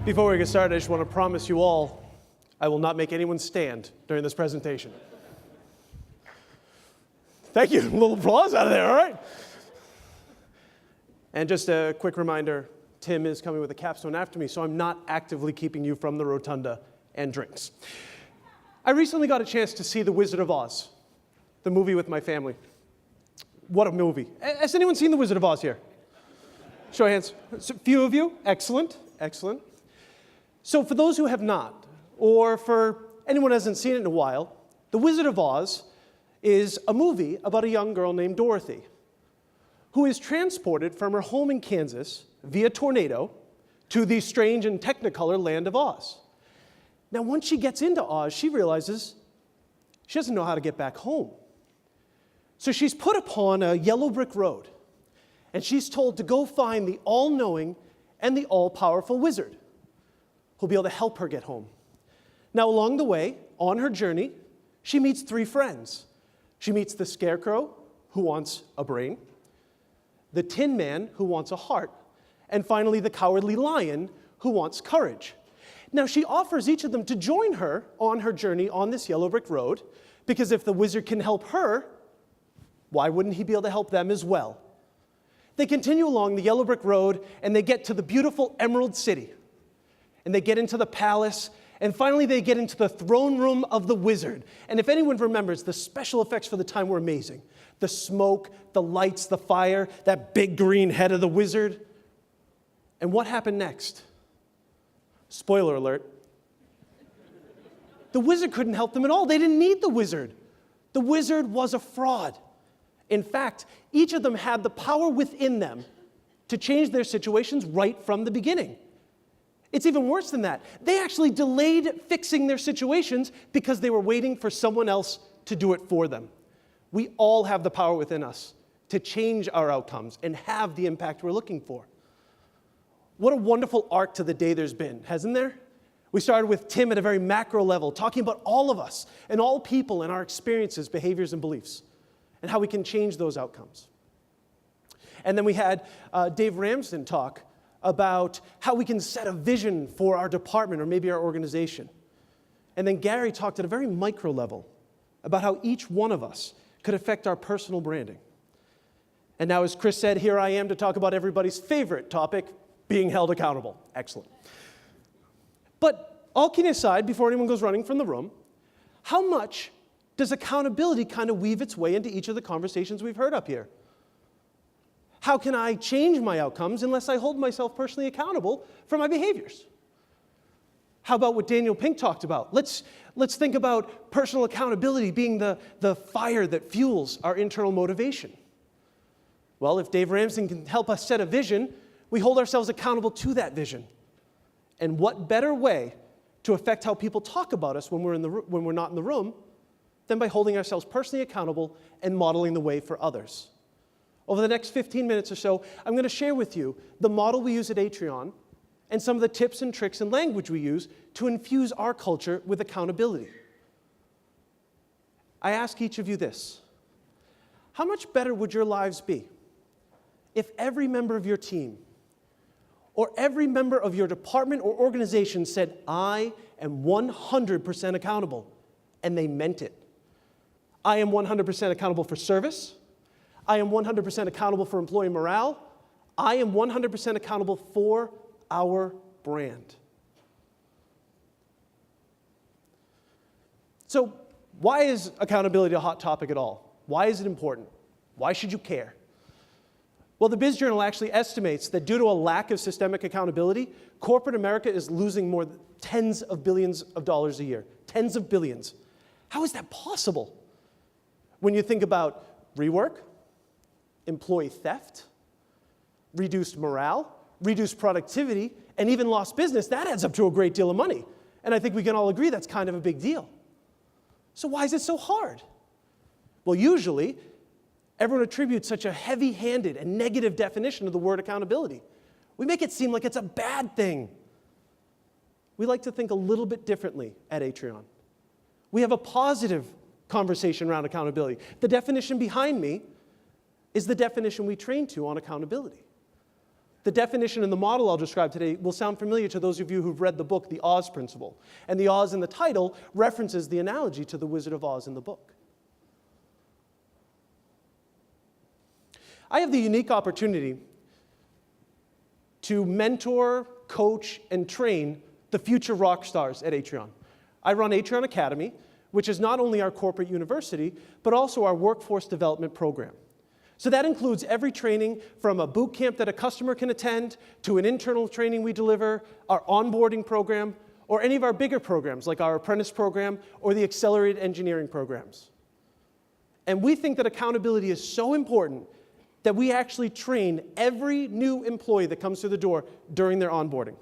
Before we get started, I just want to promise you all I will not make anyone stand during this presentation. Thank you. A little applause out of there, all right? And just a quick reminder, Tim is coming with a capstone after me, so I'm not actively keeping you from the rotunda and drinks. I recently got a chance to see The Wizard of Oz, the movie with my family. What a movie. Has anyone seen The Wizard of Oz here? Show of hands. A few of you. Excellent. Excellent. So for those who have not, or for anyone who hasn't seen it in a while, The Wizard of Oz is a movie about a young girl named Dorothy who is transported from her home in Kansas via tornado to the strange and technicolor land of Oz. Now, once she gets into Oz, she realizes she doesn't know how to get back home. So she's put upon a yellow brick road, and she's told to go find the all-knowing and the all-powerful wizard who'll be able to help her get home. Now, along the way, on her journey, she meets three friends. She meets the Scarecrow, who wants a brain, the Tin Man, who wants a heart, and finally the Cowardly Lion, who wants courage. Now, she offers each of them to join her on her journey on this yellow brick road, because if the wizard can help her, why wouldn't he be able to help them as well? They continue along the yellow brick road, and they get to the beautiful Emerald City. And they get into the palace, and finally they get into the throne room of the wizard. And if anyone remembers, the special effects for the time were amazing. The smoke, the lights, the fire, that big green head of the wizard. And what happened next? Spoiler alert. The wizard couldn't help them at all. They didn't need the wizard. The wizard was a fraud. In fact, each of them had the power within them to change their situations right from the beginning. It's even worse than that. They actually delayed fixing their situations because they were waiting for someone else to do it for them. We all have the power within us to change our outcomes and have the impact we're looking for. What a wonderful arc to the day there's been, hasn't there? We started with Tim at a very macro level, talking about all of us and all people and our experiences, behaviors, and beliefs, and how we can change those outcomes. And then we had Dave Ramsden talk about how we can set a vision for our department or maybe our organization. And then Gary talked at a very micro level about how each one of us could affect our personal branding. And now, as Chris said, here I am to talk about everybody's favorite topic, being held accountable. Excellent. But all kidding aside, before anyone goes running from the room, how much does accountability kind of weave its way into each of the conversations we've heard up here? How can I change my outcomes unless I hold myself personally accountable for my behaviors? How about what Daniel Pink talked about? Let's think about personal accountability being the fire that fuels our internal motivation. Well, if Dave Ramsden can help us set a vision, we hold ourselves accountable to that vision. And what better way to affect how people talk about us when we're not in the room than by holding ourselves personally accountable and modeling the way for others? Over the next 15 minutes or so, I'm going to share with you the model we use at Atreon and some of the tips and tricks and language we use to infuse our culture with accountability. I ask each of you this: how much better would your lives be if every member of your team or every member of your department or organization said, I am 100% accountable, and they meant it? I am 100% accountable for service. I am 100% accountable for employee morale. I am 100% accountable for our brand. So why is accountability a hot topic at all? Why is it important? Why should you care? Well, the Biz Journal actually estimates that due to a lack of systemic accountability, corporate America is losing more than tens of billions of dollars a year. Tens of billions. How is that possible? When you think about rework, employee theft, reduced morale, reduced productivity, and even lost business, that adds up to a great deal of money. And I think we can all agree that's kind of a big deal. So why is it so hard? Well, usually, everyone attributes such a heavy-handed and negative definition of the word accountability. We make it seem like it's a bad thing. We like to think a little bit differently at Atreon. We have a positive conversation around accountability. The definition behind me is the definition we train to on accountability. The definition and the model I'll describe today will sound familiar to those of you who've read the book, The Oz Principle. And the Oz in the title references the analogy to the Wizard of Oz in the book. I have the unique opportunity to mentor, coach, and train the future rock stars at Atrion. I run Atrion Academy, which is not only our corporate university, but also our workforce development program. So that includes every training from a boot camp that a customer can attend, to an internal training we deliver, our onboarding program, or any of our bigger programs like our apprentice program or the accelerated engineering programs. And we think that accountability is so important that we actually train every new employee that comes through the door during their onboarding.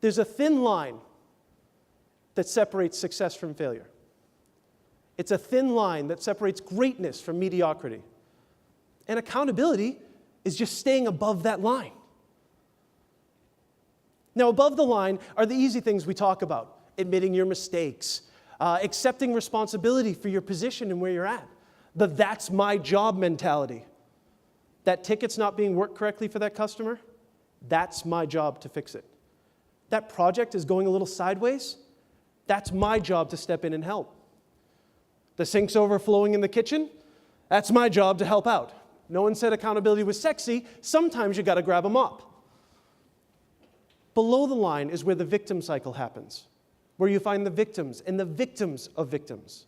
There's a thin line that separates success from failure. It's a thin line that separates greatness from mediocrity. And accountability is just staying above that line. Now, above the line are the easy things we talk about: admitting your mistakes, accepting responsibility for your position and where you're at. The "that's my job" mentality. That ticket's not being worked correctly for that customer, that's my job to fix it. That project is going a little sideways, that's my job to step in and help. The sink's overflowing in the kitchen, that's my job to help out. No one said accountability was sexy. Sometimes you got to grab a mop. Below the line is where the victim cycle happens, where you find the victims and the victims of victims.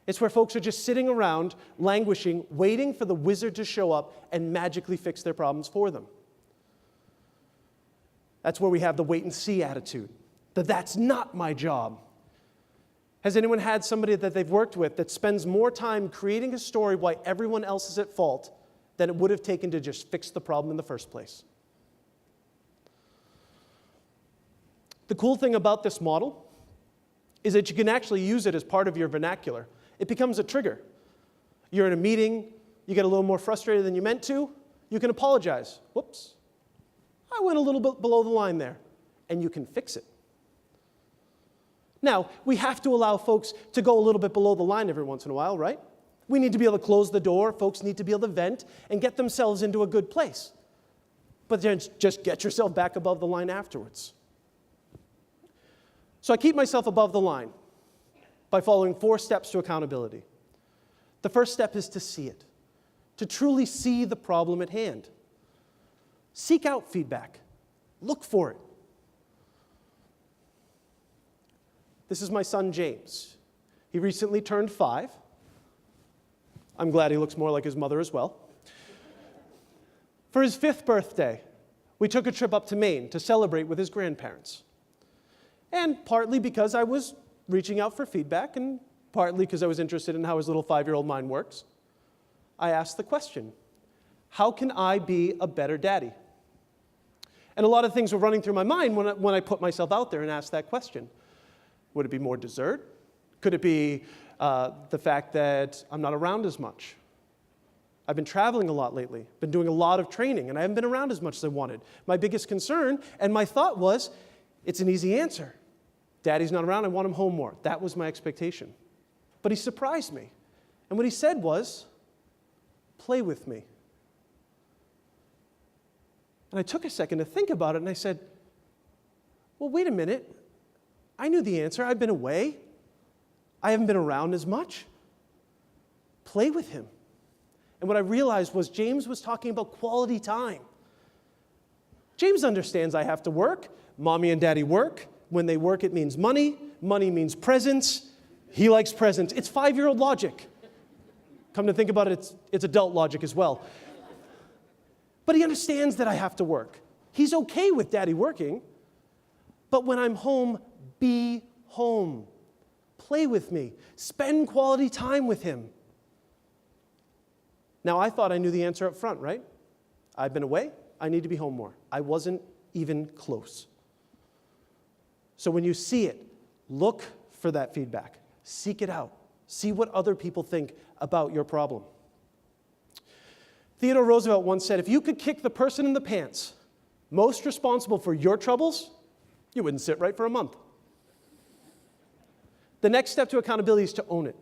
It's where folks are just sitting around, languishing, waiting for the wizard to show up and magically fix their problems for them. That's where we have the wait and see attitude. That's not my job. Has anyone had somebody that they've worked with that spends more time creating a story why everyone else is at fault than it would have taken to just fix the problem in the first place? The cool thing about this model is that you can actually use it as part of your vernacular. It becomes a trigger. You're in a meeting, you get a little more frustrated than you meant to, you can apologize. Whoops, I went a little bit below the line there, and you can fix it. Now, we have to allow folks to go a little bit below the line every once in a while, right? We need to be able to close the door, folks need to be able to vent and get themselves into a good place. But then just get yourself back above the line afterwards. So I keep myself above the line by following 4 steps to accountability. The first step is to see it, to truly see the problem at hand. Seek out feedback. Look for it. This is my son, James. He recently turned 5. I'm glad he looks more like his mother as well. For his 5th birthday, we took a trip up to Maine to celebrate with his grandparents. And partly because I was reaching out for feedback, and partly because I was interested in how his little 5-year-old mind works, I asked the question, how can I be a better daddy? And a lot of things were running through my mind when I put myself out there and asked that question. Would it be more dessert? Could it be the fact that I'm not around as much? I've been traveling a lot lately, been doing a lot of training, and I haven't been around as much as I wanted. My biggest concern, and my thought was, it's an easy answer. Daddy's not around, I want him home more. That was my expectation. But he surprised me. And what he said was, play with me. And I took a second to think about it, and I said, well, wait a minute. I knew the answer. I've been away. I haven't been around as much. Play with him. And what I realized was James was talking about quality time. James understands I have to work. Mommy and daddy work. When they work, it means money. Money means presents. He likes presents. It's 5-year-old logic. Come to think about it, it's adult logic as well. But he understands that I have to work. He's okay with daddy working. But when I'm home, be home. Play with me. Spend quality time with him. Now, I thought I knew the answer up front, right? I've been away. I need to be home more. I wasn't even close. So when you see it, look for that feedback. Seek it out. See what other people think about your problem. Theodore Roosevelt once said, if you could kick the person in the pants most responsible for your troubles, you wouldn't sit right for a month. The next step to accountability is to own it.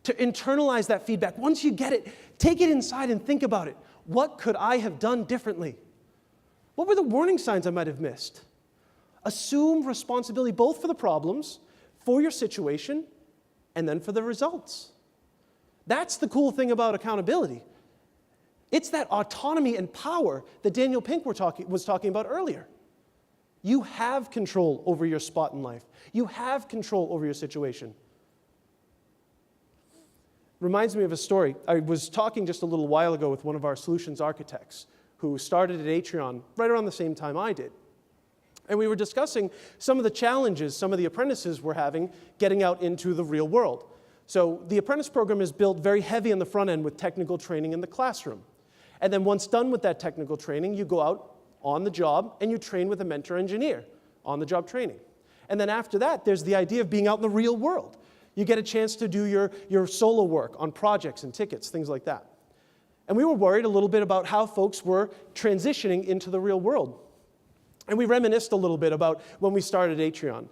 to internalize that feedback. Once you get it, take it inside and think about it. What could I have done differently? What were the warning signs I might have missed? Assume responsibility both for the problems, for your situation, and then for the results. That's the cool thing about accountability. It's that autonomy and power that Daniel Pink was talking about earlier. You have control over your spot in life. You have control over your situation. Reminds me of a story. I was talking just a little while ago with one of our solutions architects who started at Atreon right around the same time I did. And we were discussing some of the challenges some of the apprentices were having getting out into the real world. So the apprentice program is built very heavy on the front end with technical training in the classroom. And then once done with that technical training, you go out on the job and you train with a mentor engineer on the job training. And then after that, there's the idea of being out in the real world. You get a chance to do your solo work on projects and tickets, things like that. And we were worried a little bit about how folks were transitioning into the real world. And we reminisced a little bit about when we started Atreon.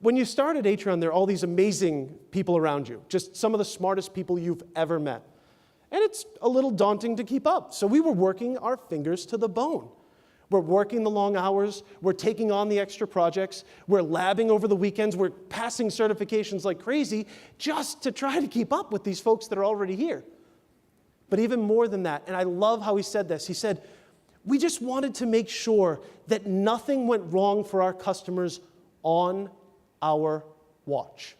When you start at Atreon, there are all these amazing people around you, just some of the smartest people you've ever met. And it's a little daunting to keep up. So we were working our fingers to the bone. We're working the long hours. We're taking on the extra projects. We're labbing over the weekends. We're passing certifications like crazy just to try to keep up with these folks that are already here. But even more than that, and I love how he said this, he said, we just wanted to make sure that nothing went wrong for our customers on our watch.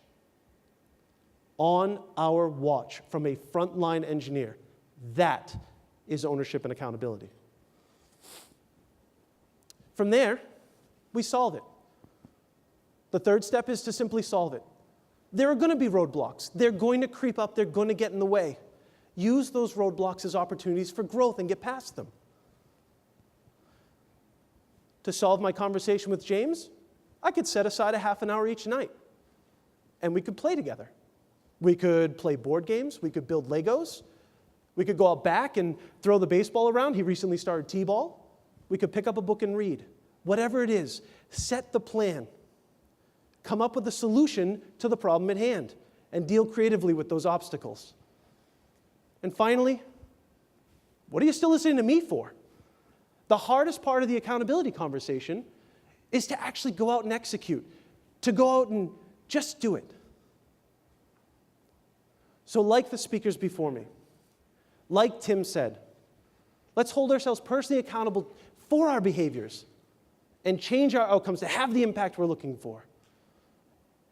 On our watch from a frontline engineer. That is ownership and accountability. From there, we solve it. The third step is to simply solve it. There are going to be roadblocks. They're going to creep up. They're going to get in the way. Use those roadblocks as opportunities for growth and get past them. To solve my conversation with James, I could set aside a half an hour each night, and we could play together. We could play board games. We could build Legos. We could go out back and throw the baseball around. He recently started t-ball. We could pick up a book and read. Whatever it is, set the plan. Come up with a solution to the problem at hand and deal creatively with those obstacles. And finally, what are you still listening to me for? The hardest part of the accountability conversation is to actually go out and execute, to go out and just do it. So like the speakers before me, like Tim said, let's hold ourselves personally accountable for our behaviors and change our outcomes to have the impact we're looking for.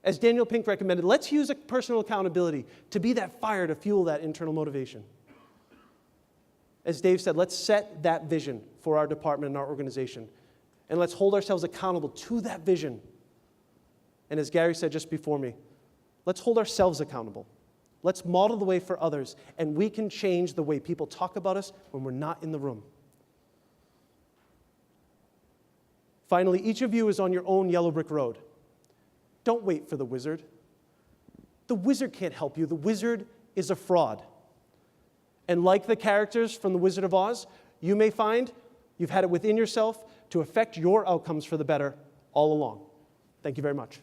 As Daniel Pink recommended, let's use a personal accountability to be that fire to fuel that internal motivation. As Dave said, let's set that vision for our department and our organization. And let's hold ourselves accountable to that vision. And as Gary said just before me, let's hold ourselves accountable. Let's model the way for others, and we can change the way people talk about us when we're not in the room. Finally, each of you is on your own yellow brick road. Don't wait for the wizard. The wizard can't help you. The wizard is a fraud. And like the characters from The Wizard of Oz, you may find you've had it within yourself to affect your outcomes for the better all along. Thank you very much.